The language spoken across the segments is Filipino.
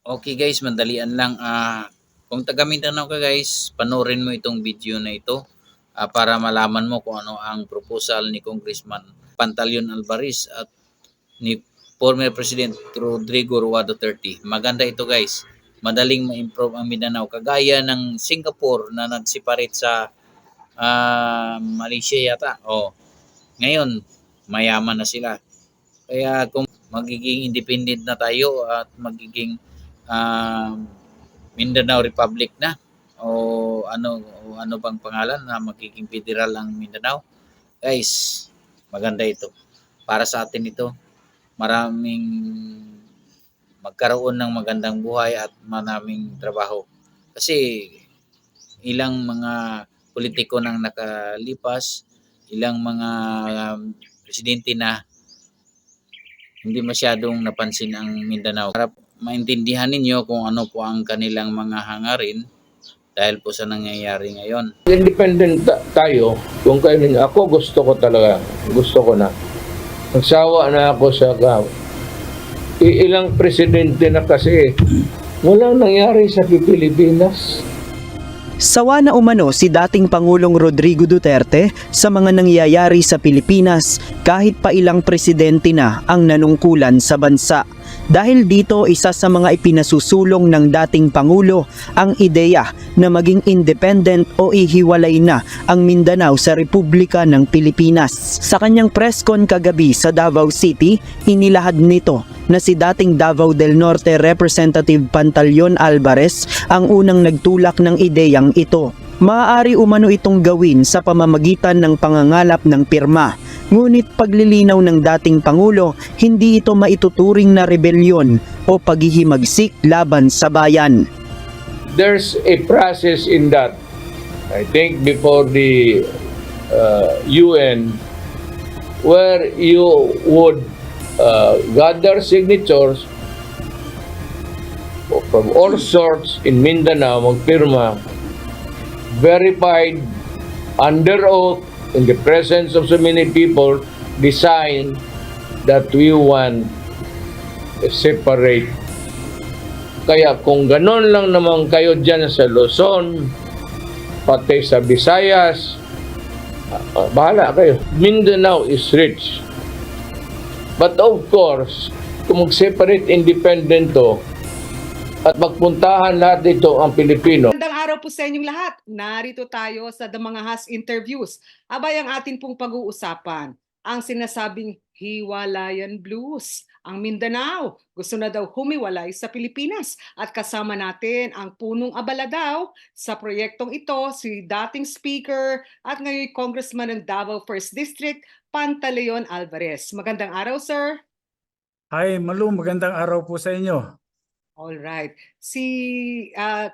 Okay guys, mandalian lang. Kung taga Mindanao ka guys, panoorin mo itong video na ito para malaman mo kung ano ang proposal ni Congressman Pantaleon Alvarez at ni former President Rodrigo Roa Duterte. Maganda ito guys. Madaling ma-improve ang Mindanao. Kagaya ng Singapore na nag-separate sa Malaysia yata. Ngayon, mayaman na sila. Kaya kung magiging independent na tayo at magiging um, Mindanao Republic na o ano bang pangalan na magiging federal ang Mindanao. Guys, maganda ito. Para sa atin ito, maraming magkaroon ng magandang buhay at maraming trabaho. Kasi ilang mga politiko nang nakalipas, ilang mga presidente na hindi masyadong napansin ang Mindanao. Para maintindihan ninyo kung ano po ang kanilang mga hangarin dahil po sa nangyayari ngayon. Independent tayo, kung kailan ako gusto ko na. Nagsawa na ako sa ilang presidente na kasi walang nangyari sa Pilipinas. Sawa na umano si dating Pangulong Rodrigo Duterte sa mga nangyayari sa Pilipinas kahit pa ilang presidente na ang nanungkulan sa bansa. Dahil dito isa sa mga ipinasusulong ng dating Pangulo ang ideya na maging independent o ihiwalay na ang Mindanao sa Republika ng Pilipinas. Sa kanyang press con kagabi sa Davao City, inilahad nito na si dating Davao del Norte Representative Pantaleon Alvarez ang unang nagtulak ng ideyang ito. Maaari umano itong gawin sa pamamagitan ng pangangalap ng pirma. Ngunit paglilinaw ng dating Pangulo, hindi ito maituturing na rebelyon o paghihimagsik laban sa bayan. There's a process in that. I think before the UN where you would gather signatures from all sorts in Mindanao, magpirma, verified under oath in the presence of so many people, decide that we want a separate. Kaya kung ganon lang naman kayo dyan sa Luzon, pati sa Visayas, bahala kayo. Mindanao is rich. But of course, kung mag-separate independent to, at magpuntahan lahat dito ang Pilipino. Magandang araw po sa inyong lahat. Narito tayo sa The Mga Has Interviews. Abay ang atin pong pag-uusapan, ang sinasabing Hiwalayan Blues. Ang Mindanao gusto na daw humiwalay sa Pilipinas at kasama natin ang punong abala daw sa proyektong ito si dating Speaker at ngayon Congressman ng Davao 1st District, Pantaleon Alvarez. Magandang araw, sir. Hi, Malu, magandang araw po sa inyo. All right. Si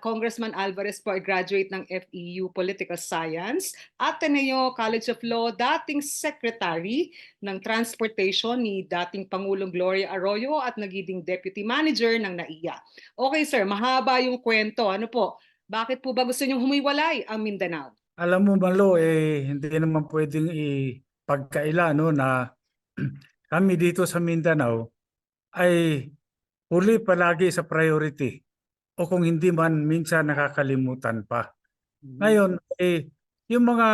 Congressman Alvarez po ay graduate ng FEU Political Science, Ateneo College of Law, dating Secretary ng Transportation ni dating Pangulong Gloria Arroyo at naging Deputy Manager ng NAIA. Okay sir, mahaba yung kwento. Ano po? Bakit po ba gusto niyong humiwalay ang Mindanao? Alam mo, Malu, hindi naman pwedeng ipagkaila na kami dito sa Mindanao ay huli palagi sa priority o kung hindi man minsan nakakalimutan pa. Ngayon, yung mga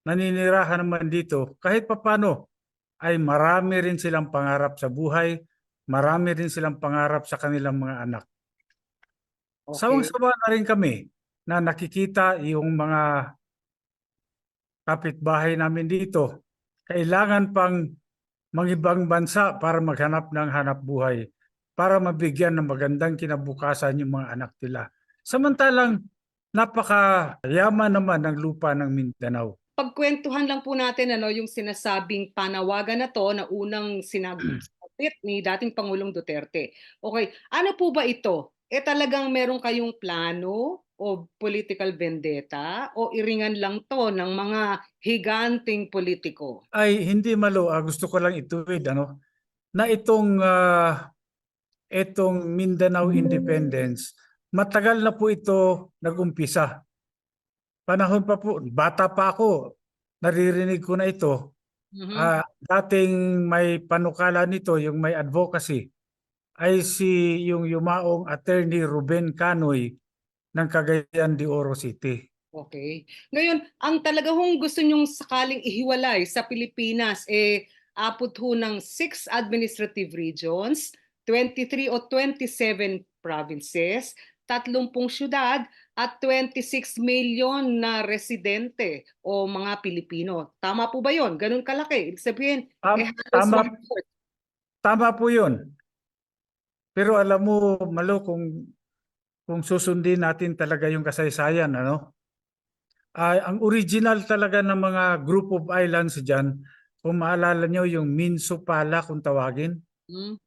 naninirahan naman dito, kahit papano ay marami rin silang pangarap sa buhay, marami rin silang pangarap sa kanilang mga anak. Okay. Sawang-sawa na rin kami na nakikita yung mga kapitbahay namin dito. Kailangan pang mangibang bansa para maghanap ng hanap buhay, para mabigyan ng magandang kinabukasan yung mga anak nila. Samantalang napakayaman naman ng lupa ng Mindanao. Pagkwentuhan lang po natin yung sinasabing panawagan na to na unang sinabi ni dating Pangulong Duterte. Okay, ano po ba ito? Talagang meron kayong plano o political vendetta o iringan lang to ng mga higanting politiko? Ay hindi, Malu, gusto ko lang ituwid na itong Mindanao Independence, matagal na po ito nag-umpisa. Panahon pa po, bata pa ako, naririnig ko na ito. Dating may panukala nito, yung may advocacy, ay si yung yumaong attorney Ruben Canoy ng Cagayan de Oro City. Okay. Ngayon, ang talaga hong gusto nyong sakaling ihiwalay sa Pilipinas, apot ho ng 6 administrative regions, 23 o 27 provinces, 30 syudad, at 26 million na residente o mga Pilipino. Tama po ba yon? Ganun kalaki. Ibig sabihin, halos Tama, one-fourth. tama po yun. Pero alam mo, Malo, kung susundin natin talaga yung kasaysayan, ano? Ang original talaga ng mga group of islands dyan, kung maalala nyo yung Minso Pala kung tawagin,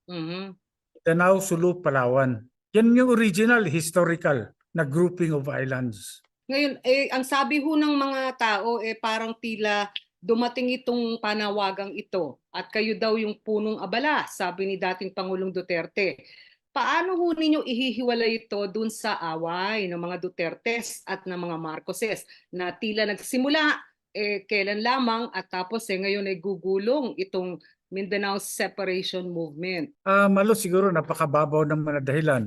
Mhm. Danao, Sulu, Palawan. Yan yung original historical na grouping of islands. Ngayon, ang sabi ho ng mga tao, parang tila dumating itong panawagang ito at kayo daw yung punong abala, sabi ni dating Pangulong Duterte. Paano ho ninyo ihihiwalay ito dun sa away ng mga Dutertes at ng mga Marcoses na tila nagsimula kailan lamang at tapos ngayon ay gugulong itong Mindanao Separation Movement? Malo, siguro napakababaw ng mga dahilan.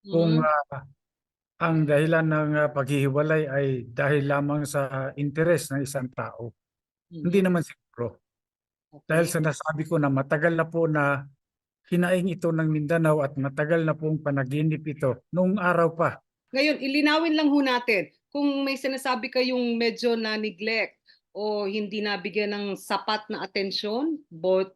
Kung ang dahilan ng paghihiwalay ay dahil lamang sa interes ng isang tao. Hindi naman siguro. Dahil sa nasabi ko na matagal na po na hinaing ito ng Mindanao at matagal na pong panaginip ito noong araw pa. Ngayon, ilinawin lang ho natin, kung may sinasabi kayong medyo na-neglect o hindi nabigyan ng sapat na atensyon,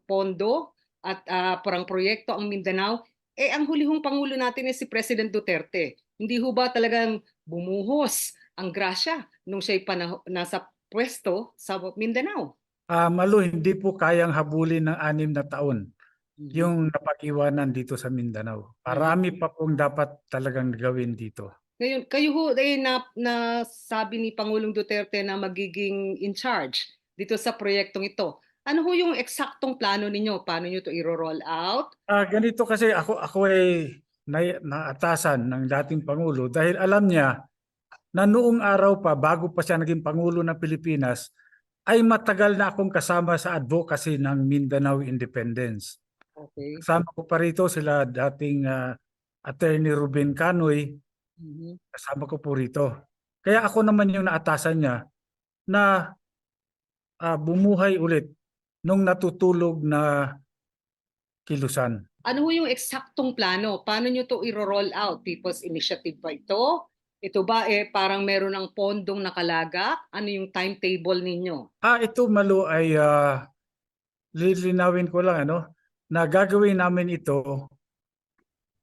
pondo at parang proyekto ang Mindanao, ang hulihong Pangulo natin si President Duterte. Hindi ho ba talagang bumuhos ang grasya nung siya'y nasa pwesto sa Mindanao? Malo, hindi po kayang habulin ng 6 na taon yung napag-iwanan dito sa Mindanao. Marami pa pong dapat talagang gawin dito. Ngayon, kayo ho na sabi ni Pangulong Duterte na magiging in charge dito sa proyektong ito. Ano ho yung eksaktong plano ninyo? Paano nyo ito i-roll out? Ganito kasi ako ay naatasan ng dating Pangulo dahil alam niya na noong araw pa, bago pa siya naging Pangulo ng Pilipinas, ay matagal na akong kasama sa advocacy ng Mindanao Independence. Okay. Kasama ko pa rito sila dating Attorney Ruben Canoy, kasama ko po rito. Kaya ako naman yung naatasan niya na bumuhay ulit nung natutulog na kilusan. Ano ho yung eksaktong plano? Paano nyo ito i-roll out? People's Initiative ba ito? Ito ba parang meron ng pondong nakalaga? Ano yung timetable ninyo? Ito Malo ay lilinawin ko lang na gagawin namin ito,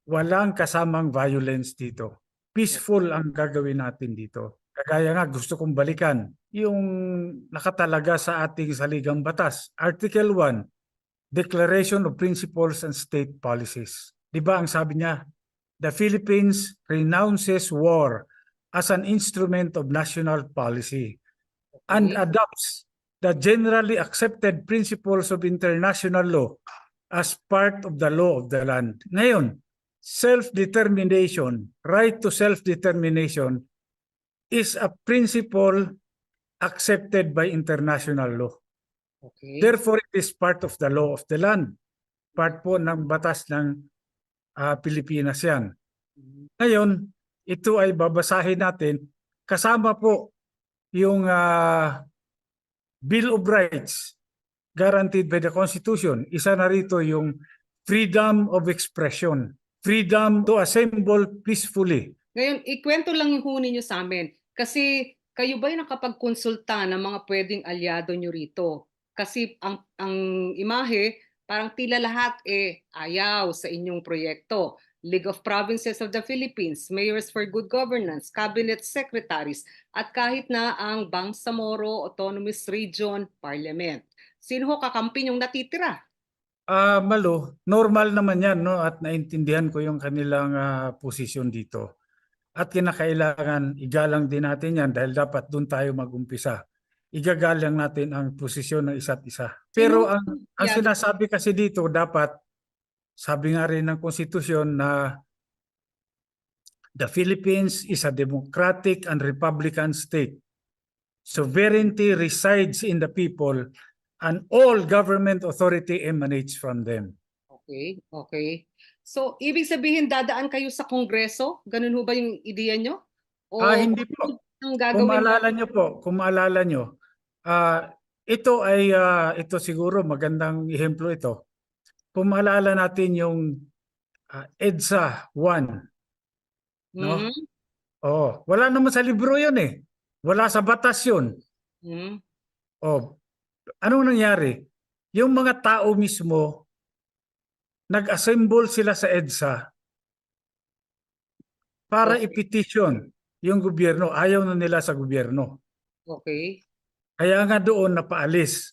walang kasamang violence dito. Peaceful ang gagawin natin dito. Kagaya nga gusto kong balikan yung nakatalaga sa ating saligang batas. Article 1, Declaration of Principles and State Policies. Di ba ang sabi niya, the Philippines renounces war as an instrument of national policy and adopts the generally accepted principles of international law as part of the law of the land. Ngayon, self-determination, right to self-determination is a principle accepted by international law. Okay. Therefore, it is part of the law of the land. Part po ng batas ng Pilipinas yan. Ngayon, ito ay babasahin natin. Kasama po yung Bill of Rights guaranteed by the Constitution. Isa na rito yung freedom of expression. Freedom to assemble peacefully. Ngayon, ikwento lang yung huni nyo sa amin. Kasi kayo ba'y nakapagkonsulta ng mga pwedeng alyado nyo rito? Kasi ang imahe, parang tila lahat ayaw sa inyong proyekto. League of Provinces of the Philippines, Mayors for Good Governance, Cabinet Secretaries, at kahit na ang Bangsamoro Autonomous Region Parliament. Sino ho kakampi yung natitira? Malo, normal naman yan, no? At naintindihan ko yung kanilang posisyon dito. At kinakailangan igalang din natin yan dahil dapat doon tayo mag-umpisa. Igagalang natin ang posisyon ng isa't isa. Pero ang sinasabi kasi dito dapat, sabi nga rin ng konstitusyon na the Philippines is a democratic and republican state. Sovereignty resides in the people and all government authority emanates from them. Okay, okay. So, ibig sabihin dadaan kayo sa Kongreso? Ganun ho ba yung ideya nyo? Hindi po. Ang Kung gagawin maalala nyo po, ito ay ito siguro magandang ehemplo ito. Kung maalala natin yung EDSA 1, no? Mhm. Oh, wala naman sa libro 'yun eh. Wala sa batas 'yun. Mhm. Oh, anong nangyari? Yung mga tao mismo nag-assemble sila sa EDSA para Okay. i-petition yung gobyerno. Ayaw na nila sa gobyerno. Okay. Kaya nga doon napaalis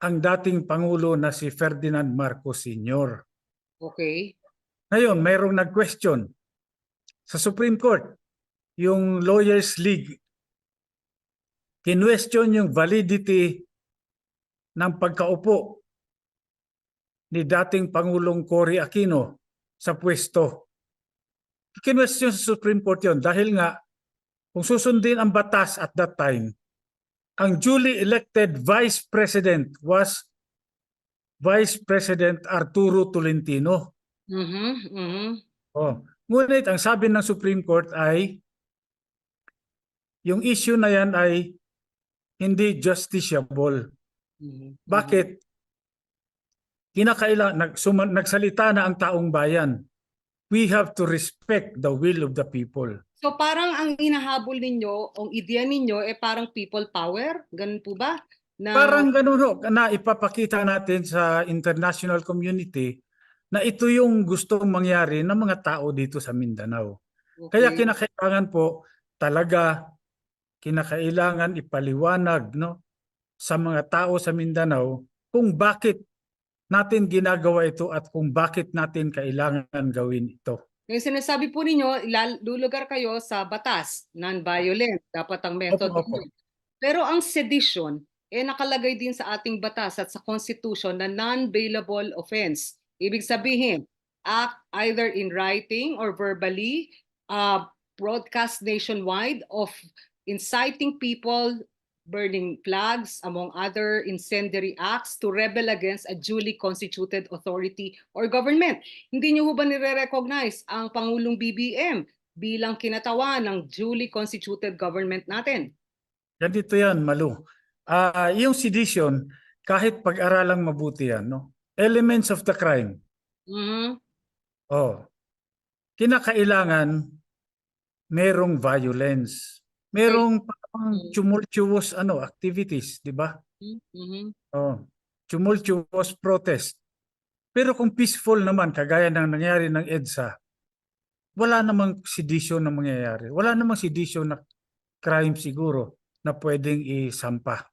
ang dating Pangulo na si Ferdinand Marcos Sr. Okay. Ngayon, mayroong nag-question sa Supreme Court, yung Lawyers League, kinwestiyon yung validity ng pagkaupo ni dating Pangulong Cory Aquino sa pwesto. Kinwestiyon sa Supreme Court yun dahil nga kung susundin ang batas at that time, ang duly elected Vice President was Vice President Arturo Tolentino. Mhm. Mhm. Oh. Ngunit ang sabi ng Supreme Court ay yung issue na yan ay hindi justiciable. Mhm. Bakit? Nagsalita na ang taong bayan. We have to respect the will of the people. So parang ang hinahabol ninyo, ang ideya ninyo parang people power? Ganun po ba? Na Parang ganun ho, na ipapakita natin sa international community na ito yung gustong mangyari ng mga tao dito sa Mindanao. Kaya okay. kinakailangan ipaliwanag, no, sa mga tao sa Mindanao kung bakit natin ginagawa ito at kung bakit natin kailangan gawin ito. Yung sinasabi po ninyo, lulugar kayo sa batas, non-violent, dapat ang method Opo. ninyo. Pero ang sedition, nakalagay din sa ating batas at sa Constitution na non-bailable offense. Ibig sabihin, act either in writing or verbally, broadcast nationwide of inciting people, burning flags, among other incendiary acts to rebel against a duly constituted authority or government. Hindi niyo ba nire-recognize ang Pangulong BBM bilang kinatawan ng duly constituted government natin? Ganito yan, Malu. Yung sedition, kahit pag-aralang mabuti yan, no? Elements of the crime. Mhm. Oh, kinakailangan merong violence. Merong parang tumultuous activities, di ba? Mhm. Oh, tumultuous protest. Pero kung peaceful naman, kagaya ng nangyari ng EDSA, wala namang sedition na mangyayari. Wala namang sedition na crime siguro na pwedeng isampa.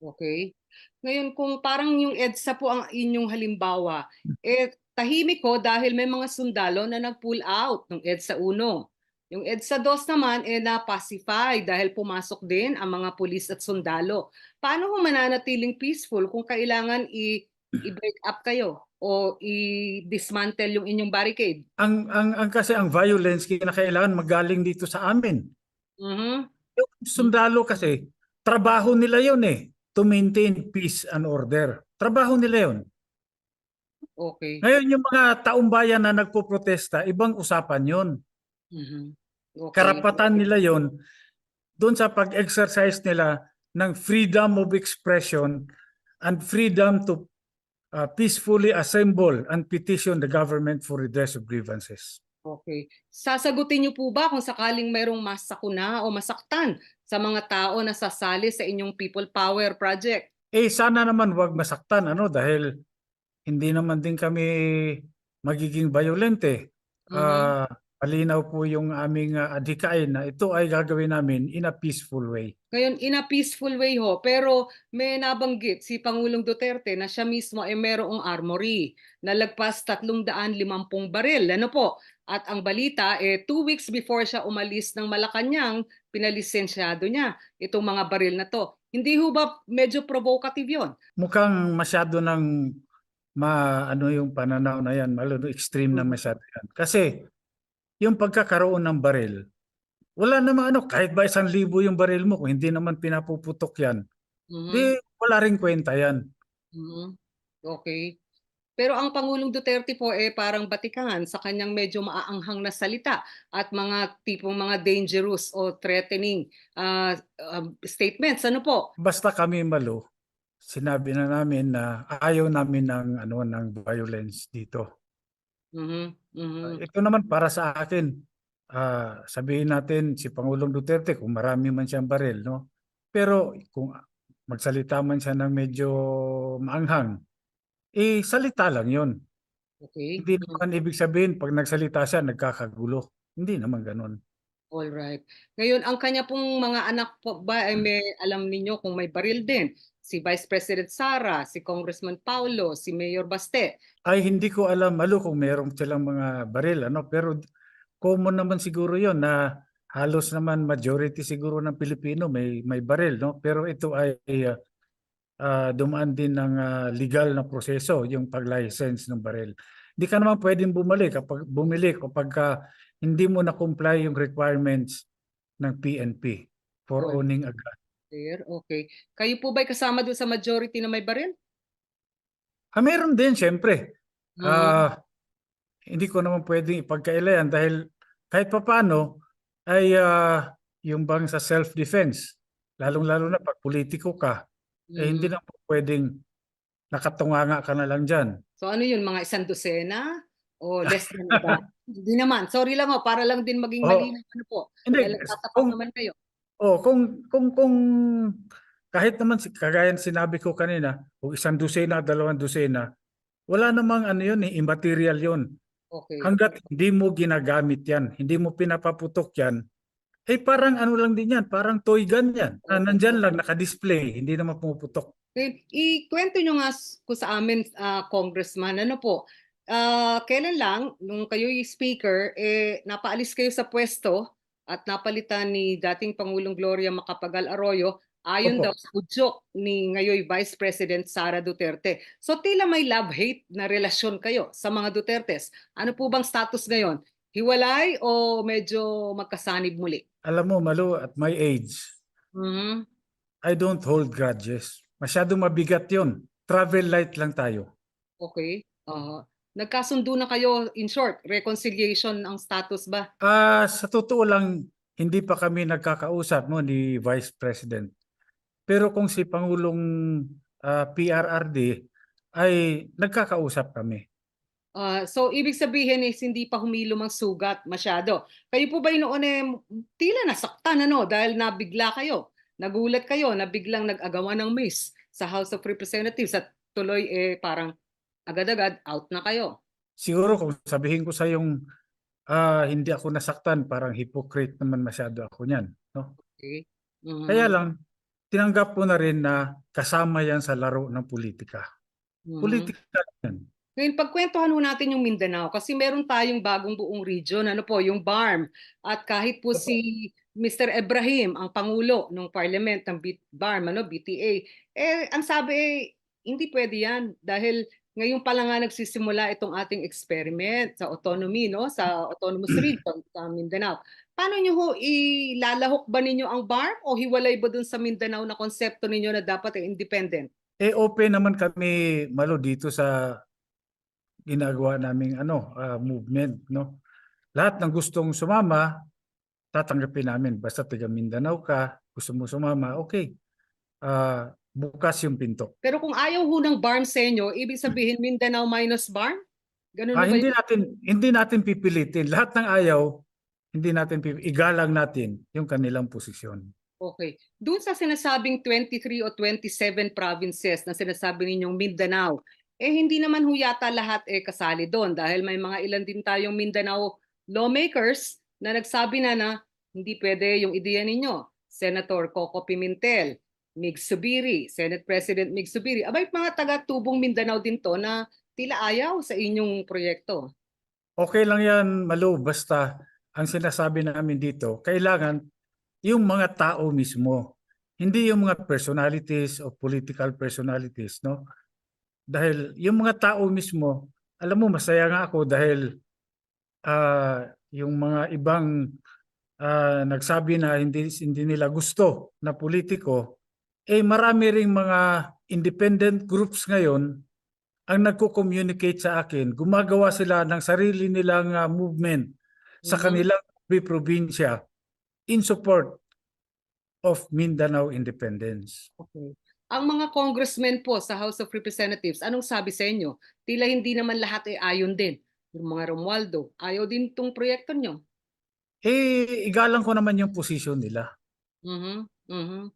Okay. Ngayon, kung parang yung EDSA po ang inyong halimbawa, tahimik ko dahil may mga sundalo na nag-pull out ng EDSA 1. Yung EDSA 2 naman, na-pacify dahil pumasok din ang mga pulis at sundalo. Paano ho mananatiling peaceful kung kailangan i-break up kayo o i-dismantle yung inyong barricade? Kasi ang violence kinakailangan magaling dito sa amin. Mhm. Yung sundalo kasi, trabaho nila yun to maintain peace and order. Trabaho nila yun. Okay. Ngayon yung mga taong bayan na nagpo-protesta, ibang usapan yun. Mhm. Okay. Karapatan nila yun doon sa pag-exercise nila ng freedom of expression and freedom to peacefully assemble and petition the government for redress of grievances. Okay. Sasagutin niyo po ba kung sakaling mayroong masakuna o masaktan sa mga tao na sasali sa inyong People Power Project? Sana naman wag masaktan dahil hindi naman din kami magiging violente. Mhm. Malinaw po yung aming adhikain na ito ay gagawin namin in a peaceful way. Ngayon, in a peaceful way ho, pero may nabanggit si Pangulong Duterte na siya mismo ay mayroong armory na lagpas 350 baril. Ano po? At ang balita, 2 weeks before siya umalis ng Malacanang, pinalisensyado niya itong mga baril na to. Hindi ho ba medyo provocative yon? Mukhang masyado ng yung pananaw na yan, extreme na masyado yan. Kasi yung pagkakaroon ng baril, wala namang kahit ba 1,000 yung baril mo, kung hindi naman pinapuputok yan, Mhm. di wala rin kwenta yan. Mhm. Okay. Pero ang Pangulong Duterte po parang batikan sa kanyang medyo maaanghang na salita at mga tipong mga dangerous o threatening statements. Ano po? Basta kami Malu, sinabi na namin na ayaw namin ng violence dito. Mhm, mhm. Ito naman para sa akin, sabihin natin si Pangulong Duterte kung marami man siyang baril, no? Pero kung magsalita man siya ng medyo maanghang, salita lang 'yon. Okay. Hindi naman ibig sabihin pag nagsalita siya nagkakagulo. Hindi naman gano'n. All right. Ngayon, ang kanya pong mga anak po ba ay may alam ninyo kung may baril din? Si Vice President Sara, si Congressman Paulo, si Mayor Baste. Ay hindi ko alam Malu kung meron silang mga baril ano, pero common naman siguro 'yon na halos naman majority siguro ng Pilipino may baril, no? Pero ito ay dumaan din ng legal na proseso yung pag-license ng baril. Hindi ka naman pwedeng bumili kapag hindi mo na-comply yung requirements ng PNP for All owning a gun. clear. Okay. Kayo po ba'y kasama doon sa majority na may baril? Meron din siyempre. Mhm. Hindi ko naman pwedeng ipagkaila yan dahil kahit papaano ay yung bang sa self-defense, lalong-lalo na pag politiko ka, hindi Mhm. na po pwedeng nakatunganga ka na lang dyan. So ano yun, mga 100 o less than ba? Hindi naman. Sorry lang para lang din maging Oh, malinaw ano po. hindi Dahil nagtatapat kung naman kayo. kung kahit naman kagaya ng sinabi ko kanina, kung 100, 200, wala namang ano yun, immaterial yun. Okay. Hanggat hindi mo ginagamit yan, hindi mo pinapaputok yan, parang ano lang din yan, parang toy gun yan. Okay. Nandyan lang, naka-display, hindi naman pumuputok. Okay. Ikwento nyo nga ko sa amin, Congressman, ano po, kailan lang, nung kayo'y speaker, napaalis kayo sa pwesto at napalitan ni dating Pangulong Gloria Macapagal Arroyo, ayon daw Opo. sa udyok ni ngayoy Vice President Sara Duterte. So tila may love-hate na relasyon kayo sa mga Dutertes. Ano po bang status ngayon? Hiwalay o medyo magkasanib muli? Alam mo, Malu, at my age, Mhm. I don't hold grudges. Masyadong mabigat yun. Travel light lang tayo. Okay. Nagkasundo na kayo, in short, reconciliation ang status ba? Sa totoo lang, hindi pa kami nagkakausap no, ni Vice President. Pero kung si Pangulong PRRD ay nagkakausap kami. So, ibig sabihin is hindi pa humilom ang sugat masyado. Kayo po ba noon tila nasaktan dahil nabigla kayo, nagulat kayo na biglang nag-agawan ng miss sa House of Representatives at tuloy parang agad-agad out na kayo. Siguro kung sabihin ko sa yung hindi ako nasaktan, parang hypocrite naman masyado ako niyan. No? Okay? Kaya Mhm. lang, tinanggap ko na rin na kasama yan sa laro ng politika. Mhm. Politika yan. Ngayon, pagkwentuhan natin yung Mindanao kasi meron tayong bagong buong region, ano po, yung BARM. At kahit po Opo. si Mr. Ibrahim, ang Pangulo ng Parliament ng BARM, BTA, ang sabi hindi pwede yan dahil ngayon pa lang nga nagsisimula itong ating experiment sa autonomy, no? Sa autonomous region sa Mindanao. Paano nyo ho, ilalahok ba ninyo ang BARM o hiwalay ba dun sa Mindanao na konsepto ninyo na dapat independent? Open naman kami, Malo, dito sa ginagawa naming movement. No? Lahat ng gustong sumama, tatanggapin namin. Basta taga Mindanao ka, gusto mo sumama, okay. Bukas yung pinto. Pero kung ayaw ho ng BARM sa inyo, ibig sabihin Mindanao minus BARM? Ganun ba yun? Hindi natin pipilitin. Lahat ng ayaw, hindi natin igalang natin yung kanilang posisyon. Okay. Doon sa sinasabing 23 o 27 provinces na sinasabi ninyong Mindanao, hindi naman ho yata lahat kasali doon dahil may mga ilan din tayong Mindanao lawmakers na nagsabi na hindi pwede yung ideya ninyo. Senator Coco Pimentel, Mig Subiri, Senate President Mig Subiri. Abay, mga taga-tubong Mindanao din to na tila ayaw sa inyong proyekto. Okay lang yan, Malo, basta ang sinasabi namin dito, kailangan yung mga tao mismo, hindi yung mga personalities o political personalities, no? Dahil yung mga tao mismo, alam mo, masaya nga ako dahil yung mga ibang nagsabi na hindi nila gusto na politiko, marami ring mga independent groups ngayon ang nagko-communicate sa akin, gumagawa sila ng sarili nilang movement sa Mhm. kanilang probinsya in support of Mindanao independence. Okay. Ang mga congressmen po sa House of Representatives, anong sabi sa inyo? Tila hindi naman lahat ay ayon din. Yung mga Romualdo, ayaw din itong proyekto nyo. Igalang ko naman yung posisyon nila. Mhm, mhm.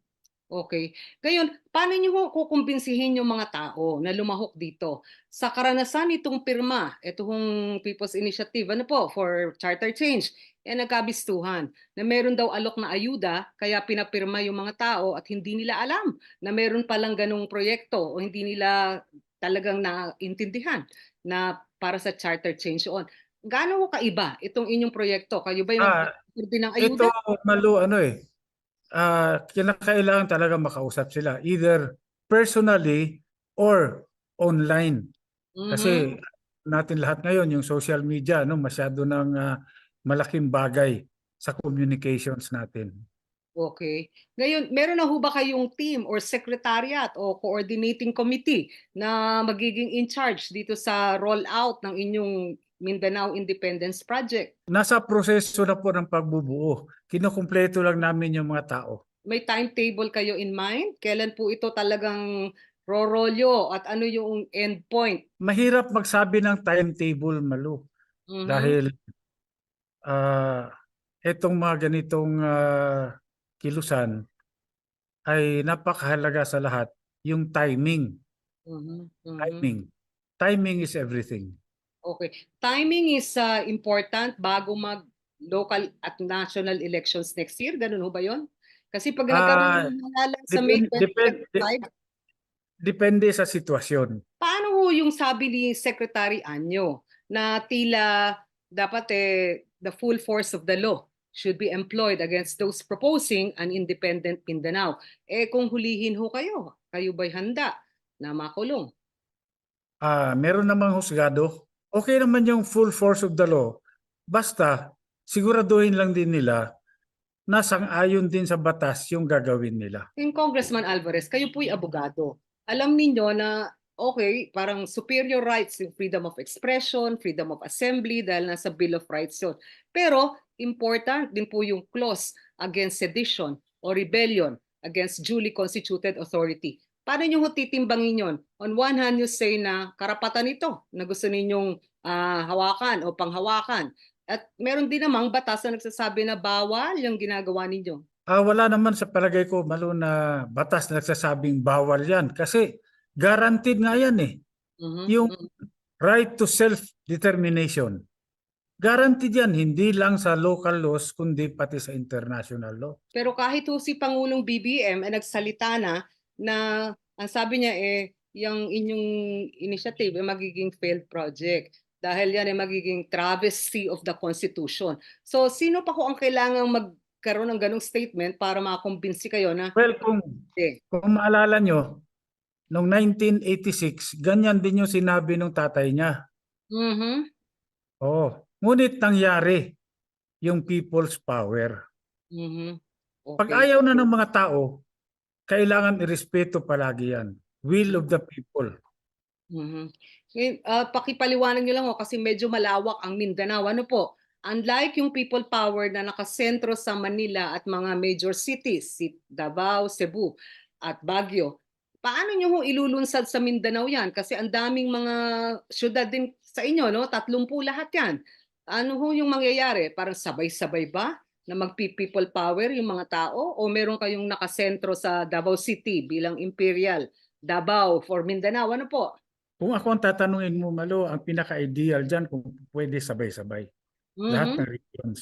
Okay. Ngayon, paano niyo ho kukumbinsihin yung mga tao na lumahok dito? Sa karanasan nitong pirma, itong People's Initiative, ano po, for charter change, nagkabistuhan na meron daw alok na ayuda, kaya pinapirma yung mga tao at hindi nila alam na meron palang ganong proyekto o hindi nila talagang naintindihan na para sa charter change on. Gaano ho kaiba itong inyong proyekto? Kayo ba yung Ah, din ng ito ayuda? Malu, kinakailangan talaga makausap sila either personally or online. Mhm. Kasi natin lahat ngayon yung social media masyado ng malaking bagay sa communications natin. Okay. Ngayon, meron na ho ba kayong team or secretariat o coordinating committee na magiging in charge dito sa rollout ng inyong Mindanao Independence Project? Nasa proseso na po ng pagbubuo. Kinukumpleto lang namin yung mga tao. May timetable kayo in mind? Kailan po ito talagang rorolyo at ano yung end point? Mahirap magsabi ng timetable, Malu, Mhm. dahil itong mga ganitong kilusan ay napakahalaga sa lahat yung timing. Mhm. Mhm. Timing. Timing is everything. Okay. Timing is important bago mag local at national elections next year. Ganun ho ba 'yon? Kasi pag nagkaroon Ah, ng halalan sa May depende, depende, 2025, depende sa sitwasyon. paano ho yung sabi ni Secretary Anyo na tila dapat the full force of the law should be employed against those proposing an independent Mindanao. Kung hulihin ho kayo, kayo ba'y handa na makulong? Meron namang husgado. Okay naman yung full force of the law. Basta, siguraduhin lang din nila na sang-ayon din sa batas yung gagawin nila. Yung Congressman Alvarez, kayo po'y abogado. Alam ninyo na okay, parang superior rights yung freedom of expression, freedom of assembly dahil nasa Bill of Rights yun. Pero important din po yung clause against sedition or rebellion against duly constituted authority. Paano nyo ho titimbangin yun? On one hand, you say na karapatan ito na gusto ninyong hawakan o panghawakan. At meron din namang batas na nagsasabi na bawal yung ginagawa ninyo. Wala naman sa palagay ko, Malo, na batas na nagsasabing bawal yan. Kasi guaranteed nga yan eh. Mhm, Yung mhm. right to self-determination. Guaranteed yan, hindi lang sa local laws, kundi pati sa international law. Pero kahit ho si Pangulong BBM ay nagsalita na ang sabi niya yung inyong initiative ay magiging failed project dahil yan ay magiging travesty of the Constitution. So sino pa ho ang kailangang magkaroon ng ganong statement para makakumbinsi kayo na Well, eh, kung maalala nyo, noong 1986, ganyan din yung sinabi ng tatay niya. mhm, Ngunit nangyari yung people's power. mhm. Pag Okay. ayaw na ng mga tao, kailangan irespeto palagi yan. Will of the people. Mhm. Ngayon, pakipaliwanag niyo lang kasi medyo malawak ang Mindanao. Ano po? Unlike yung people power na nakasentro sa Manila at mga major cities, si Davao, Cebu at Baguio, paano niyo ho ilulunsad sa Mindanao yan? Kasi ang daming mga syudad din sa inyo, no? 30 lahat yan. Ano ho yung mangyayari? Parang sabay-sabay ba na magpi-people power yung mga tao? O meron kayong nakasentro sa Davao City bilang Imperial Davao for Mindanao? Ano po? Kung ako ang tatanungin mo, Malo, ang pinaka-ideal dyan kung pwede sabay-sabay. Lahat Mhm, ng regions.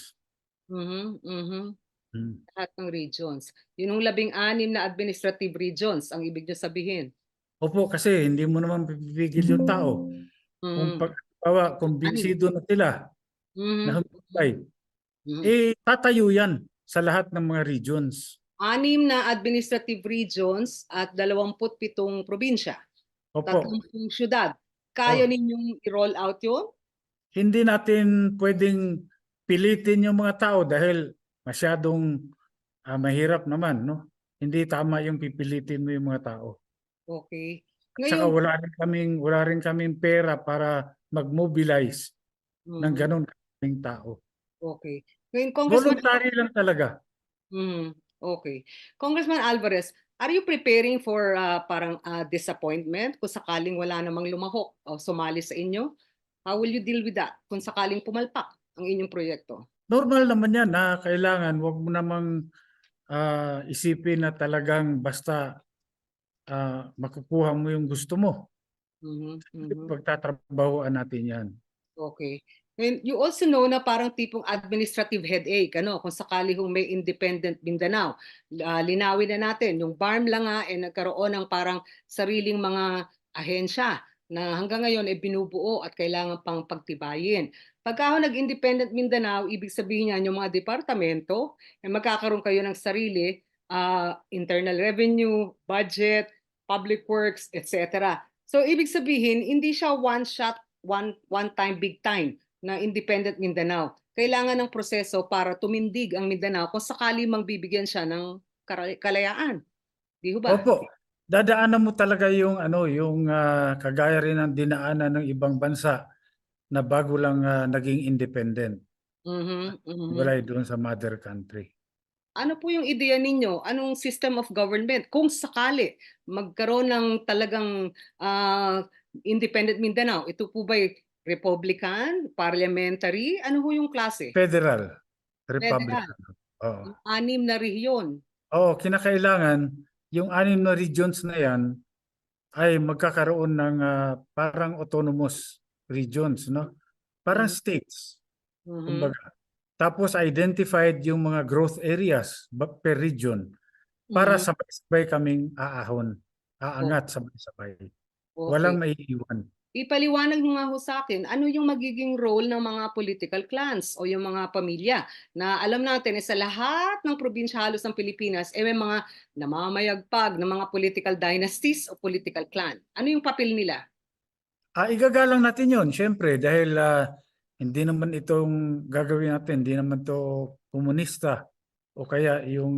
mhm, mhm. Hmm. Lahat ng regions. Yun yung 16 na administrative regions ang ibig niyo sabihin. Opo, kasi hindi mo naman pipigil yung tao. Kung Mhm. pagkawa, Anim. kumbinsido na sila na Mhm, mhm, humippay, mhm. tatayo yan sa lahat ng mga regions. 6 na administrative regions at 27 probinsya. Opo. 30 syudad. Kaya Oh, ninyong i-roll out yun? hindi natin pwedeng pilitin yung mga tao dahil masyadong mahirap naman, no? Hindi tama yung pipilitin mo yung mga tao. Okay. Saka Ngayon, wala rin kaming pera para mag-mobilize ng mhm, ganun kaming tao. okay. Ngayon, Congressman, Voluntary lang talaga. okay. Congressman Alvarez, are you preparing for parang disappointment kung sakaling wala namang lumahok o sumali sa inyo? How will you deal with that kung sakaling pumalpak ang inyong proyekto? Normal naman yan na kailangan wag mo namang isipin na talagang basta makukuha mo yung gusto mo. Mhm, mhm. Pagtatrabahuan natin yan. Okay. And you also know na parang tipong administrative headache, ano, kung sakali kung may independent Mindanao. Linawin na natin, yung BARM lang nga nagkaroon ng parang sariling mga ahensya na hanggang ngayon binubuo at kailangan pang pagtibayin. Pagka nag-independent Mindanao, ibig sabihin niyan yung mga departamento, magkakaroon kayo ng sarili, internal revenue, budget, public works, etc. So ibig sabihin, hindi siya one shot one time big time na independent Mindanao. Kailangan ng proseso para tumindig ang Mindanao kung sakali mang bibigyan siya ng kalayaan. Di ho ba? Opo, dadaanan mo talaga yung yung kagaya rin ng dinaanan ng ibang bansa na bago lang naging independent. Mhm, mhm. Walay doon sa mother country. Ano po yung ideya ninyo? Anong system of government? Kung sakali magkaroon ng talagang independent Mindanao, ito po ba'y Republican, parliamentary? Ano ho yung klase? Federal, Federal, Republican. Oo. yung 6 na rehiyon. Oo, kinakailangan yung 6 na regions na yan ay magkakaroon ng parang autonomous regions, no? Parang Mhm, states, mhm, kumbaga. Tapos identified yung mga growth areas per region para mhm. sabay-sabay kaming aahon, O- aangat sabay-sabay. Okay. Walang maiiwan. Ipaliwanag mo nga ho sa akin, ano yung magiging role ng mga political clans o yung mga pamilya na alam natin sa lahat ng probinsya halos ng Pilipinas, may mga namamayagpag ng mga political dynasties o political clan. Ano yung papel nila? Igagalang natin yon, syempre, dahil hindi naman itong gagawin natin, hindi naman to komunista o kaya yung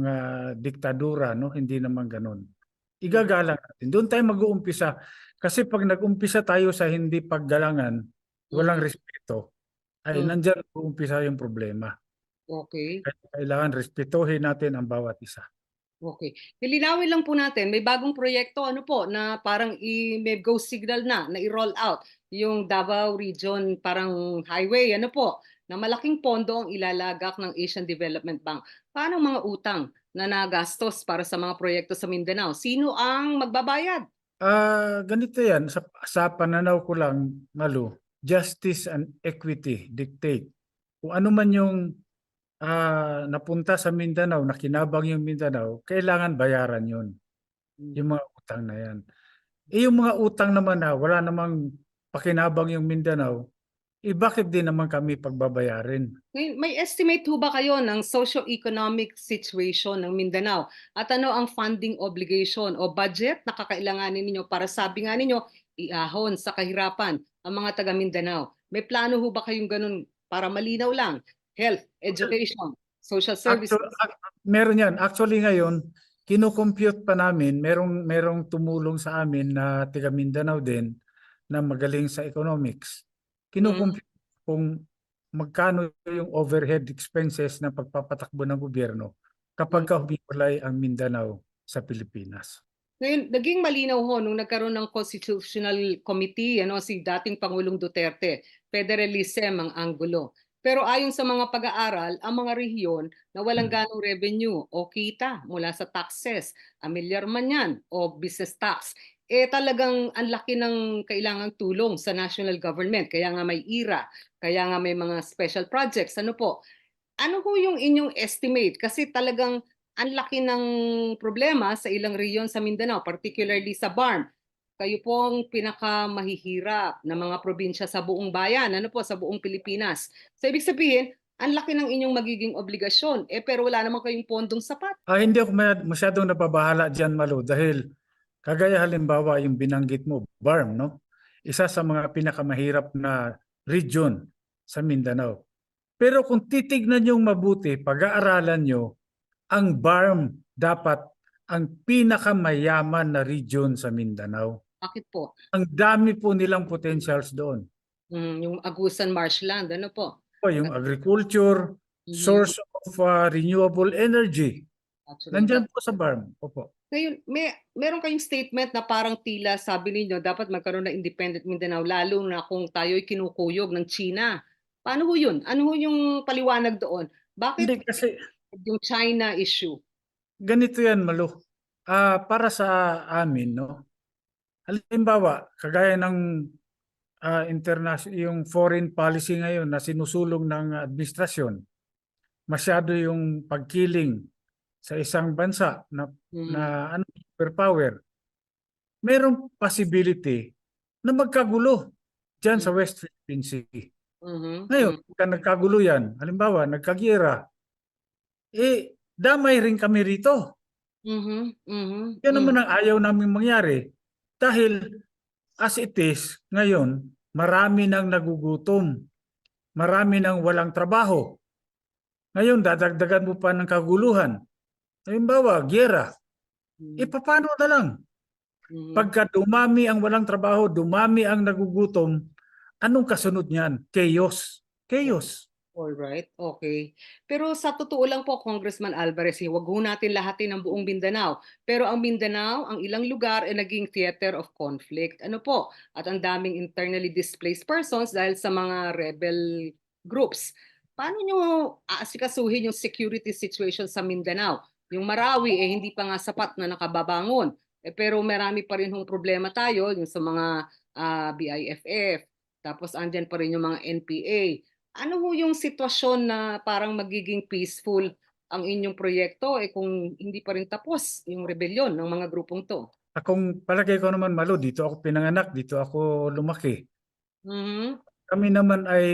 diktadura, no? Hindi naman ganun. Mhm. Igagalang natin. Doon tayo mag-uumpisa. Kasi pag nag-umpisa tayo sa hindi paggalangan, walang Mhm. respeto, ay Mhm. nandyan mag-uumpisa yung problema. Okay. Kaya kailangan respetuhin natin ang bawat isa. Okay. Lilinawin lang po natin, may bagong proyekto ano po na parang may go signal na i-roll out yung Davao Region parang highway ano po na malaking pondo ang ilalagak ng Asian Development Bank. Paano mga utang na nagastos para sa mga proyekto sa Mindanao? Sino ang magbabayad? Ganito yan, sa pananaw ko lang, Malu, justice and equity dictate. Kung ano man yung napunta sa Mindanao, nakinabang yung Mindanao, kailangan bayaran yun, yung mga utang na yan. Yung mga utang naman na wala namang pakinabang yung Mindanao, bakit din naman kami pagbabayarin? Ngayon, may estimate ho ba kayo ng socio-economic situation ng Mindanao? At ano ang funding obligation o budget na kakailanganin ninyo para sabi nga ninyo, iahon sa kahirapan ang mga taga Mindanao? May plano ho ba kayong ganun para malinaw lang? Health, education, social services. Meron yan. Actually ngayon, kinocompute pa namin, merong tumulong sa amin na taga Mindanao din na magaling sa economics. Mm. Kinocompute kung magkano yung overhead expenses ng pagpapatakbo ng gobyerno kapag humiwalay ang Mindanao sa Pilipinas. Ngayon, naging malinaw ho nung nagkaroon ng Constitutional Committee, si dating Pangulong Duterte, federalism ang anggulo. Pero ayon sa mga pag-aaral, ang mga rehiyon na walang ganong revenue o kita mula sa taxes, amilyar man yan o business tax, talagang ang laki ng kailangang tulong sa national government. Kaya nga may IRA, kaya nga may mga special projects. Ano po? Ano ho yung inyong estimate? Kasi talagang ang laki ng problema sa ilang rehiyon sa Mindanao, particularly sa BARM. Kayo po ang pinakamahihirap na mga probinsya sa buong bayan, ano po, sa buong Pilipinas. So ibig sabihin, ang laki ng inyong magiging obligasyon, pero wala naman kayong pondong sapat. Hindi ako masyadong napabahala dyan, Malo, dahil kagaya halimbawa yung binanggit mo, BARM, no? Isa sa mga pinakamahirap na region sa Mindanao. Pero kung titignan nyo mabuti, pag-aaralan nyo, ang BARM dapat ang pinakamayaman na region sa Mindanao. Bakit po? Ang dami po nilang potentials doon. Yung Agusan Marshland, ano po? Po, yung agriculture, Mhm. source of renewable energy. Natural Nandyan gas. po sa BARM. Opo. Ngayon, meron kayong statement na parang tila sabi ninyo dapat magkaroon ng independent Mindanao lalo na kung tayo'y kinukuyog ng China. Paano ho yun? Ano ho yung paliwanag doon? Hindi Bakit kasi yung China issue? ganito yan, Malu. Para sa amin, no? Halimbawa, kagaya ng yung foreign policy ngayon na sinusulong ng administrasyon, masyado yung pagkiling sa isang bansa na Mhm. superpower. Merong possibility na magkagulo dyan sa West Philippine Sea. Mhm. Ngayon, pagka nagkagulo yan, halimbawa, nagkagira, damay rin kami rito. Mhm. Mhm. Yan Mhm. naman ang ayaw namin mangyari. Dahil as it is, ngayon, marami nang nagugutom. Marami nang walang trabaho. Ngayon, dadagdagan mo pa ng kaguluhan. Halimbawa, giyera. Mhm. Paano na lang? Mhm. Pagka dumami ang walang trabaho, dumami ang nagugutom, anong kasunod niyan? Chaos. Chaos. Alright, okay. Pero sa totoo lang po, Congressman Alvarez, wag ho natin lahatin ang buong Mindanao. Pero ang Mindanao, ang ilang lugar ay naging theater of conflict. Ano po? At ang daming internally displaced persons dahil sa mga rebel groups. Paano nyo aasikasuhin yung security situation sa Mindanao? Yung Marawi hindi pa nga sapat na nakababangon. Pero marami pa rin hong problema tayo yung sa mga BIFF. Tapos andyan pa rin yung mga NPA. Ano ho yung sitwasyon na parang magiging peaceful ang inyong proyekto kung hindi pa rin tapos yung rebellion ng mga grupong to? Akong palagay ko naman, Malo, dito ako pinanganak, dito ako lumaki. Mhm. Kami naman ay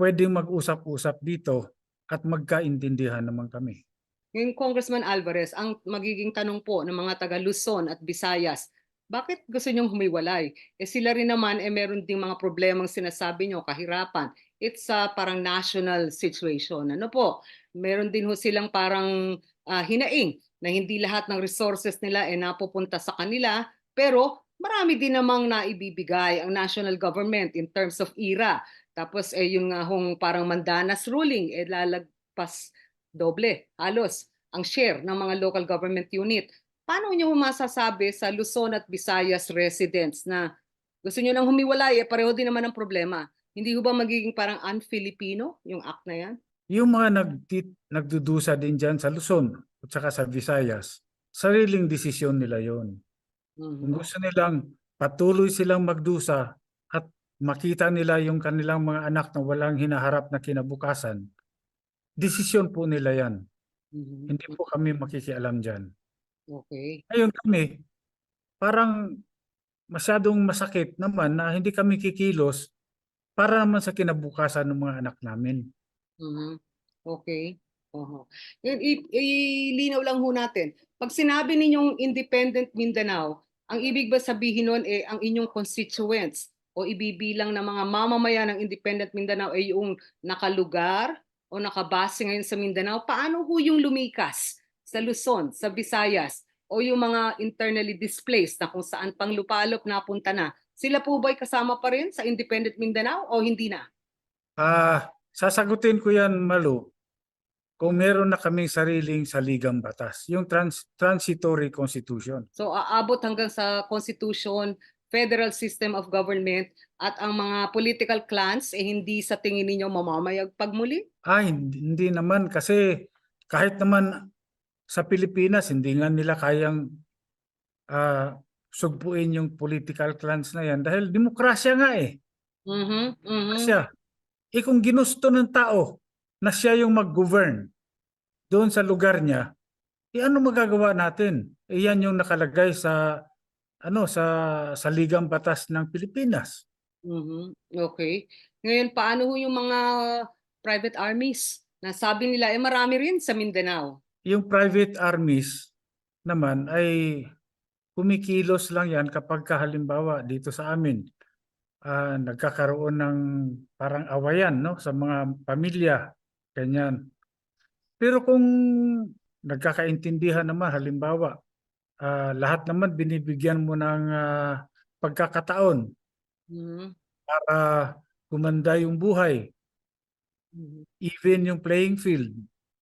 pwedeng mag-usap-usap dito at magkaintindihan naman kami. Ngayon, Congressman Alvarez, ang magiging tanong po ng mga taga Luzon at Visayas, bakit gusto niyong humiwalay? Sila rin naman meron ding mga problemang sinasabi niyo, kahirapan. It's a parang national situation. Ano po? Meron din ho silang parang hinaing na hindi lahat ng resources nila napupunta sa kanila, pero marami din namang naibibigay ang national government in terms of IRA. Tapos yung nga hong parang mandanas ruling lalagpas doble, halos, ang share ng mga local government unit. Paano niyo masasabi sa Luzon at Visayas residents na gusto niyo nang humiwalay, pareho din naman ang problema? Hindi ho ba magiging parang un-Filipino yung act na yan? Yung mga nagdudusa din dyan sa Luzon at saka sa Visayas, sariling desisyon nila yon. Kung Mhm. gusto nilang patuloy silang magdusa at makita nila yung kanilang mga anak na walang hinaharap na kinabukasan, desisyon po nila yan. Mhm. Hindi po kami makikialam dyan. Okay. Ngayon kami, parang masyadong masakit naman na hindi kami kikilos para naman sa kinabukasan ng mga anak namin. Mhm. Okay. Oho. Yun, ilinaw lang ho natin. Pag sinabi ninyong Independent Mindanao, ang ibig ba sabihin nun ang inyong constituents o ibibilang ng mga mamamayan ng Independent Mindanao ay yung nakalugar o nakabase ngayon sa Mindanao? Paano ho yung lumikas sa Luzon, sa Visayas o yung mga internally displaced na kung saan pang lupalop napunta na? Sila po ba'y kasama pa rin sa Independent Mindanao o hindi na? Sasagutin ko yan, Malu, kung meron na kaming sariling saligang batas, yung transitory constitution. So aabot hanggang sa Constitution, Federal System of Government at ang mga political clans hindi sa tingin ninyo mamamayagpag muli? Hindi naman kasi kahit naman sa Pilipinas, hindi nga nila kayang sugpuin yung political clans na yan dahil demokrasya nga eh. Mhm. Mhm. Demokrasya. Kung ginusto ng tao na siya yung mag-govern doon sa lugar niya, ano magagawa natin? Yan yung nakalagay sa sa ligang batas ng Pilipinas. Mhm. Okay. Ngayon paano ho yung mga private armies? Nasabi nila marami rin sa Mindanao. Yung private armies naman ay kumikilos lang yan kapag halimbawa dito sa amin nagkakaroon ng parang awayan sa mga pamilya, ganyan. Pero kung nagkakaintindihan naman halimbawa lahat naman binibigyan mo ng pagkakataon Mhm. para gumanda yung buhay, Mhm. even yung playing field.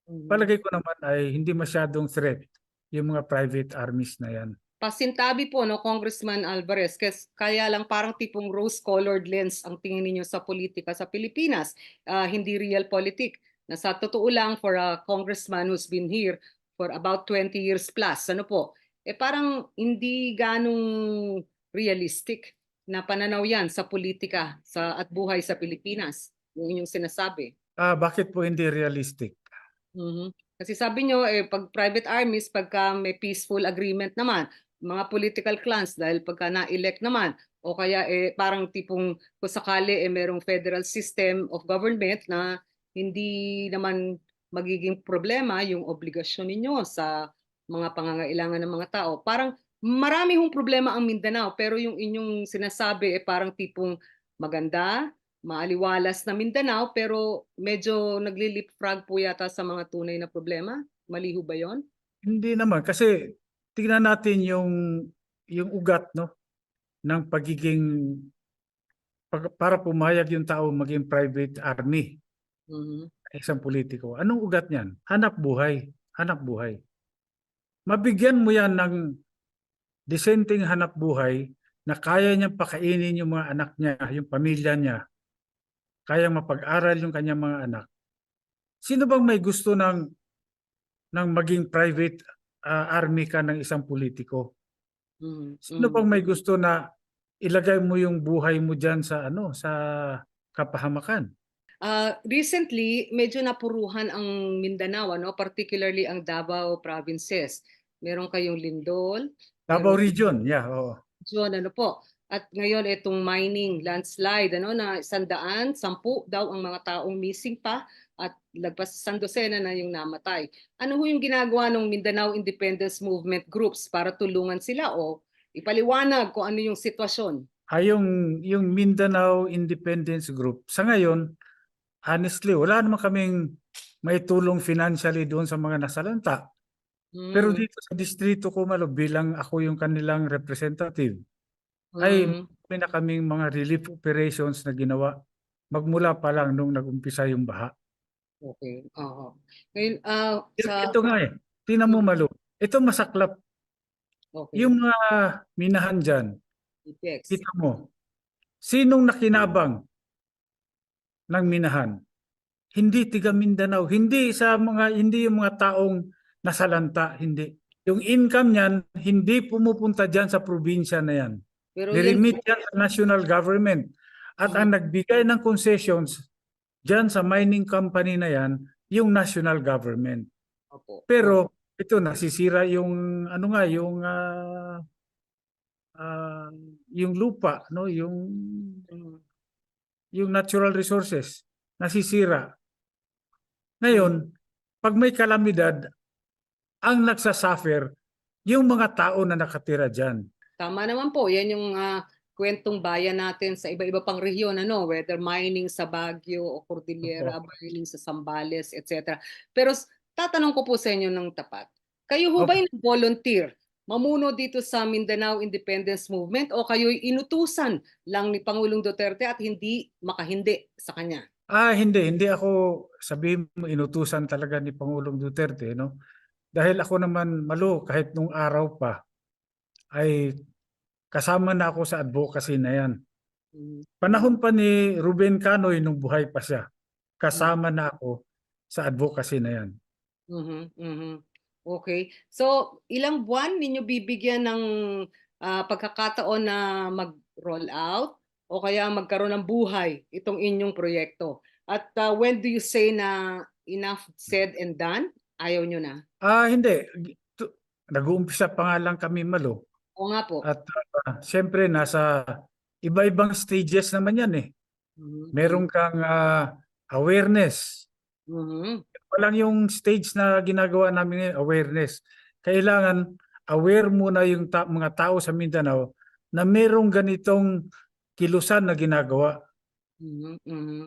Mhm. Palagay ko naman ay hindi masyadong threat yung mga private armies na yan. Pasintabi po, no, Congressman Alvarez, kaya lang parang tipong rose-colored lens ang tingin ninyo sa politika sa Pilipinas, hindi real politic. Na sa totoo lang, for a congressman who's been here for about 20 years plus, ano po, parang hindi ganong realistic na pananaw yan sa politika at buhay sa Pilipinas, yung inyong sinasabi. Bakit po hindi realistic? Mhm. Kasi sabi nyo, pag private armies, pagka may peaceful agreement naman, mga political clans, dahil pagka na-elect naman, o kaya parang tipong kung sakali merong federal system of government na hindi naman magiging problema yung obligasyon ninyo sa mga pangangailangan ng mga tao. Parang marami hong problema ang Mindanao, pero yung inyong sinasabi parang tipong maganda, maaliwalas na Mindanao, pero medyo nagli-leapfrog po yata sa mga tunay na problema. Mali ho ba yon? Hindi naman kasi tingnan natin yung ugat, no, ng pagiging para pumayag yung tao maging private army, Mhm. isang politiko. Anong ugat niyan? Hanap buhay. Hanap buhay. Mabigyan mo yan ng disenteng hanap buhay na kaya niyang pakainin yung mga anak niya, yung pamilya niya, kayang mapag-aral yung kanyang mga anak. Sino bang may gusto ng maging private army ka ng isang politiko? Mhm. Sino Mhm. bang may gusto na ilagay mo yung buhay mo diyan sa sa kapahamakan? Recently, medyo napuruhan ang Mindanao, ano? Particularly ang Davao provinces. Meron kayong Lindol, Davao meron Region, yeah, oo. John, ano po. At ngayon itong mining landslide, ano, na 110 daw ang mga taong missing pa at lagpas sa 100 na yung namatay. Ano ho yung ginagawa ng Mindanao Independence Movement groups para tulungan sila o ipaliwanag kung ano yung sitwasyon? Yung Mindanao Independence Group, sa ngayon, honestly, wala naman kaming may tulong financially doon sa mga nasalanta. Pero Mm, dito sa distrito ko, Malo, bilang ako yung kanilang representative, ay mm, may na kaming mga relief operations na ginawa magmula pa lang nung nag-umpisa yung baha. okay. Oo. Ngayon, Ito nga tingnan mo, Malo, ito masaklap. okay. Yung mga minahan dyan, Apex. kita mo, sinong nakinabang ng minahan? Hindi tiga Mindanao, hindi yung mga taong nasalanta, hindi. Yung income niyan, hindi pumupunta diyan sa probinsya na yan. Pero yan Niremit po. yan sa national government. At ang Mhm. nagbigay ng concessions diyan sa mining company na yan, yung national government. Opo. Opo. Pero ito nasisira yung ano nga ah, yung lupa, no, Mhm. yung natural resources nasisira. Mhm. Ngayon, pag may kalamidad, ang nagsasuffer yung mga tao na nakatira diyan. Tama naman po. Yan yung kwentong bayan natin sa iba-iba pang rehiyon, ano, whether mining sa Baguio o Cordillera, Opo. mining sa Zambales, etc. Pero tatanong ko po sa inyo ng tapat. Kayo ho ba Opo. yung volunteer mamuno dito sa Mindanao Independence Movement o kayo'y inutusan lang ni Pangulong Duterte at hindi makahindi sa kanya? Hindi ako sabihin mo inutusan talaga ni Pangulong Duterte, no? Dahil ako naman, Malo, kahit nung araw pa ay kasama na ako sa advocacy na yan. Mhm. Panahon pa ni Ruben Canoy nung buhay pa siya, Mhm. kasama na ako sa advocacy na yan. Mhm. Mhm. Okay. So, ilang buwan ninyo bibigyan ng pagkakataon na mag-roll out o kaya magkaroon ng buhay itong inyong proyekto? At when do you say na enough said and done? Ayaw nyo na? Hindi. Nag-uumpisa pa nga lang kami, Malo. O nga po. At siyempre, nasa iba-ibang stages naman yan eh. Mhm. Meron kang awareness. Mhm. Walang yung stage na ginagawa namin ngayon, awareness. Kailangan aware muna yung mga tao sa Mindanao na merong ganitong kilusan na ginagawa. Mhm. Mhm.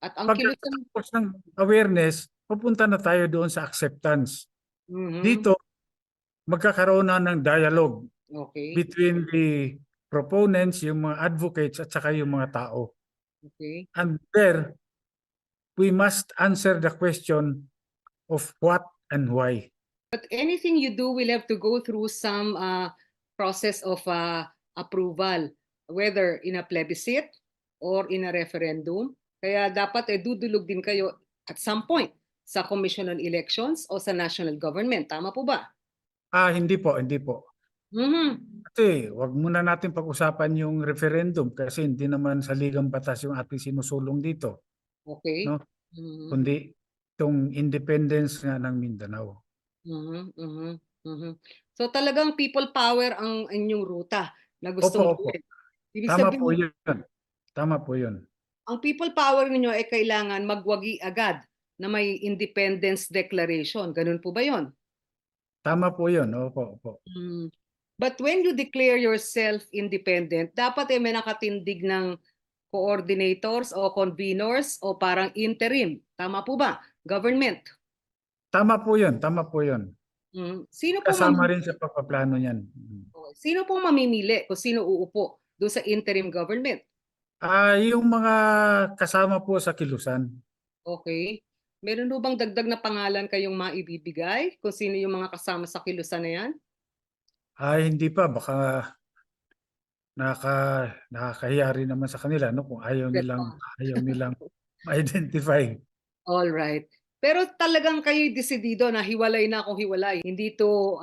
At ang kilusan. Pagkatapos ng awareness, pupunta na tayo doon sa acceptance. Mhm. Dito, magkakaroon na ng dialogue Okay. between the proponents, yung mga advocates at saka yung mga tao. Okay. And there, we must answer the question of what and why. But anything you do will have to go through some process of approval, whether in a plebiscite or in a referendum. Kaya dapat dudulog din kayo at some point sa Commission on Elections o sa national government. Tama po ba? Hindi po, hindi po. Mhm. Kasi wag muna natin pag-usapan yung referendum kasi hindi naman sa ligang batas yung ating sinusulong dito, Okay. no? Mhm. Kundi itong independence nga ng Mindanao. Mhm. Mhm. Mhm. So talagang people power ang inyong ruta na Opo, gustong opo. gawin. Ibig Tama po sabihin, yun. Tama po yun. ang people power ninyo ay kailangan magwagi agad na may independence declaration. Ganun po ba yon? Tama po yun. Opo, opo. Mm. But when you declare yourself independent, dapat may nakatindig ng coordinators o conveners o parang interim. Tama po ba? Government. Tama po yun. Tama po yun. Mm. Sino pong Kasama rin sa pagpaplano niyan. sino pong mamimili kung sino uupo doon sa interim government? Yung mga kasama po sa kilusan. Okay. Meron ho bang dagdag na pangalan kayong maibibigay kung sino yung mga kasama sa kilusan na yan? Hindi pa. Baka nakakahiya rin naman sa kanila, no? Kung ayaw nilang ma-identify. All right. Pero talagang kayo'y desidido na hiwalay na kung hiwalay. Hindi to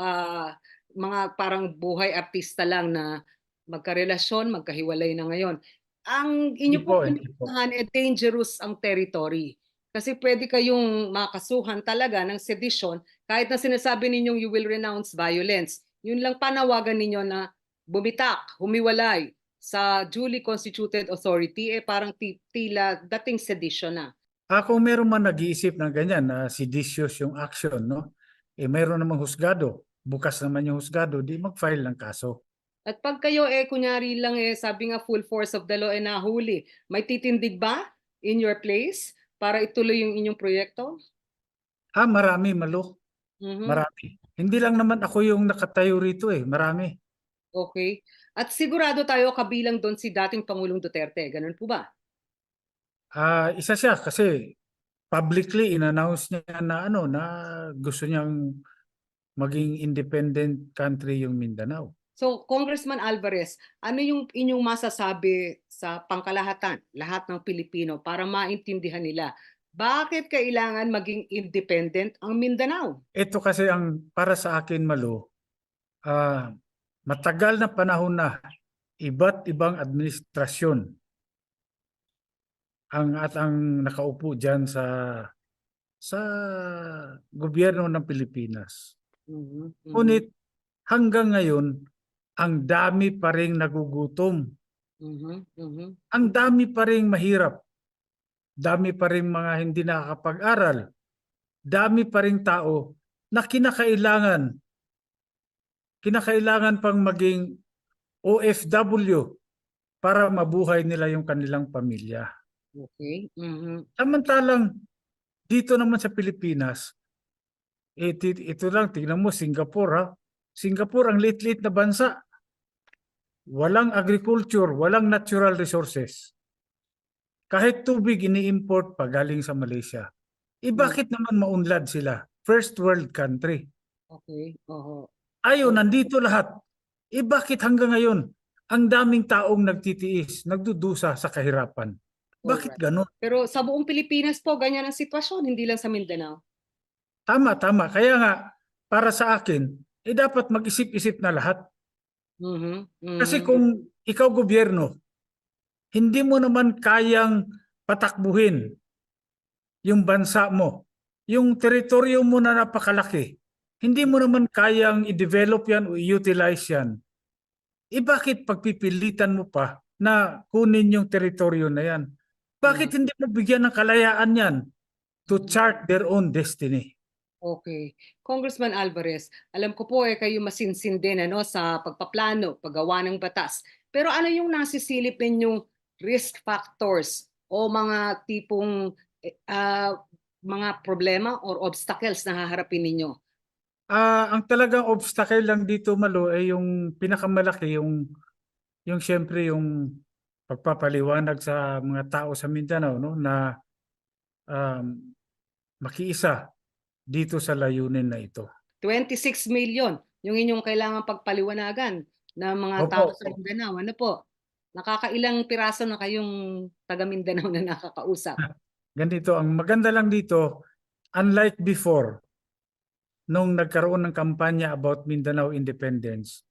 mga parang buhay artista lang na magkarelasyon, magkahiwalay na ngayon. Ang Hindi inyo po, pong hindi po. pinuntahan dangerous ang territory. Kasi pwede kayong makasuhan talaga ng sedition kahit na sinasabi ninyong you will renounce violence. Yun lang panawagan ninyo na bumitak, humiwalay sa duly constituted authority, parang tila dating sedition na. Kung meron man nag-iisip ng ganyan na seditious yung action, no? Meron namang husgado. Bukas naman yung husgado, di mag-file ng kaso. At pag kayo kunyari lang sabi nga full force of the law nahuli, may titindig ba in your place para ituloy yung inyong proyekto? Marami, Malo. Mhm. Marami. Hindi lang naman ako yung nakatayo rito Marami. Okay. At sigurado tayo kabilang doon si dating Pangulong Duterte. Ganun po ba? Isa siya kasi publicly in-announce niya na na gusto niyang maging independent country yung Mindanao. So, Congressman Alvarez, ano yung inyong masasabi sa pangkalahatan, lahat ng Pilipino para maintindihan nila bakit kailangan maging independent ang Mindanao? Ito kasi ang para sa akin, Malo, matagal na panahon na iba't ibang administrasyon ang nakaupo diyan sa gobyerno ng Pilipinas. Mhm, mhm, Ngunit hanggang ngayon, ang dami pa ring nagugutom. mhm, mhm. Ang dami pa ring mahirap. Dami pa ring mga hindi nakakapag-aral. Dami pa ring tao na kinakailangan pang maging OFW para mabuhay nila yung kanilang pamilya. Okay. Mhm. Samantalang dito naman sa Pilipinas, ito lang, tingnan mo, Singapore. Singapore ang liit-liit na bansa. Walang agriculture, walang natural resources. Kahit tubig ini-import pa galing sa Malaysia. Bakit naman maunlad sila? First world country. Okay. Oho. Nandito lahat. Bakit hanggang ngayon ang daming taong nagtitiis, nagdudusa sa kahirapan? Bakit Alright. ganon? Pero sa buong Pilipinas po, ganyan ang sitwasyon, hindi lang sa Mindanao. Tama. Kaya nga, para sa akin, dapat mag-isip-isip na lahat. Mhm, Kasi mhm. kung ikaw gobyerno, hindi mo naman kayang patakbuhin yung bansa mo, yung teritoryo mo na napakalaki, hindi mo naman kayang i-develop yan o i-utilize yan. Bakit pagpipilitan mo pa na kunin yung teritoryo na yan? Bakit hindi mo bigyan ng kalayaan yan to chart their own destiny? Okay. Congressman Alvarez, alam ko po kayo masinsin din sa pagpaplano, paggawa ng batas. Pero ano yung nasisilip ninyong risk factors o mga tipong mga problema or obstacles na haharapin ninyo? Ang talagang obstacle lang dito, Malo, ay yung pinakamalaki, yung siyempre yung pagpapaliwanag sa mga tao sa Mindanao, no, na um, makiisa dito sa layunin na ito. 26 million yung inyong kailangan pagpaliwanagan ng mga tao Opo, sa Mindanao. Ano po? Nakakailang piraso na kayong taga Mindanao na nakakausap? ganito, ang maganda lang dito, unlike before, nung nagkaroon ng kampanya about Mindanao Independence,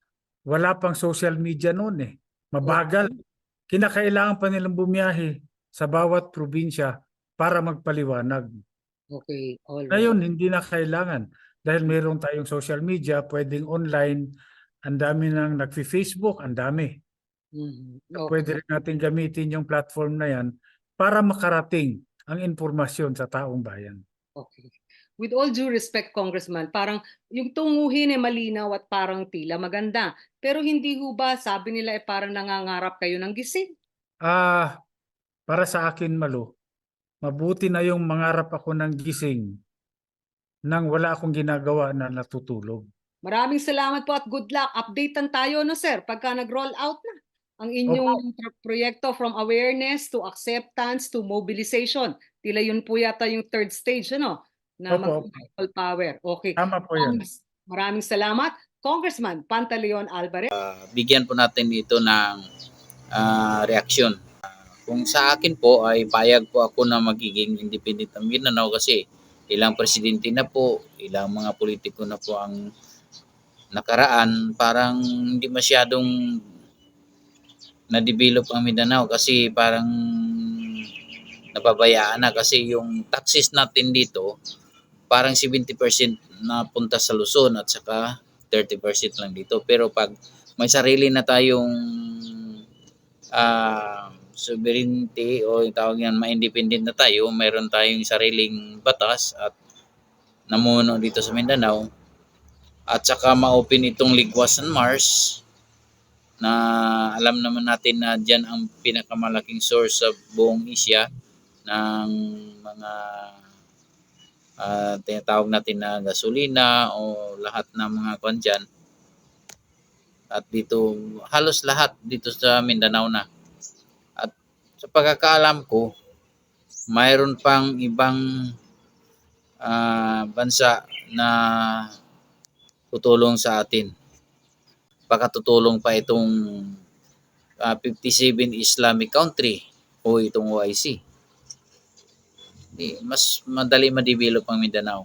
wala pang social media noon eh. Mabagal. Kinakailangan pa nilang bumiyahe sa bawat probinsya para magpaliwanag. Okay, all right. Ngayon, hindi na kailangan. Dahil meron tayong social media, pwedeng online, ang dami nang nagfi-Facebook, ang dami. Mhm. Pwede Okay. rin natin gamitin yung platform na yan para makarating ang impormasyon sa taong bayan. Okay. With all due respect, Congressman, parang yung tunguhin ay malinaw at parang tila maganda. Pero hindi ho ba, sabi nila ay parang nangangarap kayo ng gising? Ah, para sa akin, Malo, mabuti na yung mangarap ako ng gising nang wala akong ginagawa na natutulog. Maraming salamat po at good luck. Updatean tayo, no sir, pagka nag-roll out na ang Opo, inyong proyekto from awareness to acceptance to mobilization. Tila yun po yata yung third stage, ano, na opo, opo. mag-people power. Okay. Tama po yun. Maraming salamat. Congressman Pantaleon Alvarez. Bigyan po natin ito ng reaksyon. Kung sa akin po ay payag po ako na magiging independent ang Mindanao kasi ilang presidente na po, ilang mga politiko na po ang nakaraan, parang hindi masyadong na-develop ang Mindanao kasi parang napabayaan na kasi yung taxes natin dito parang 70% na punta sa Luzon at saka 30% lang dito. Pero pag may sarili na tayong sovereignty o yung tawag yan, ma-independent na tayo, mayroon tayong sariling batas at namuno dito sa Mindanao at saka ma-open itong Ligwas and Mars na alam naman natin na dyan ang pinakamalaking source sa buong Asia ng mga tinatawag natin na gasolina o lahat ng mga kwan dyan. At dito, halos lahat dito sa Mindanao na. At sa pagkakaalam ko, mayroon pang ibang bansa na tutulong sa atin. Baka tutulong pa itong 57 Islamic country o itong OIC. Mas madali ma-develop ang Mindanao.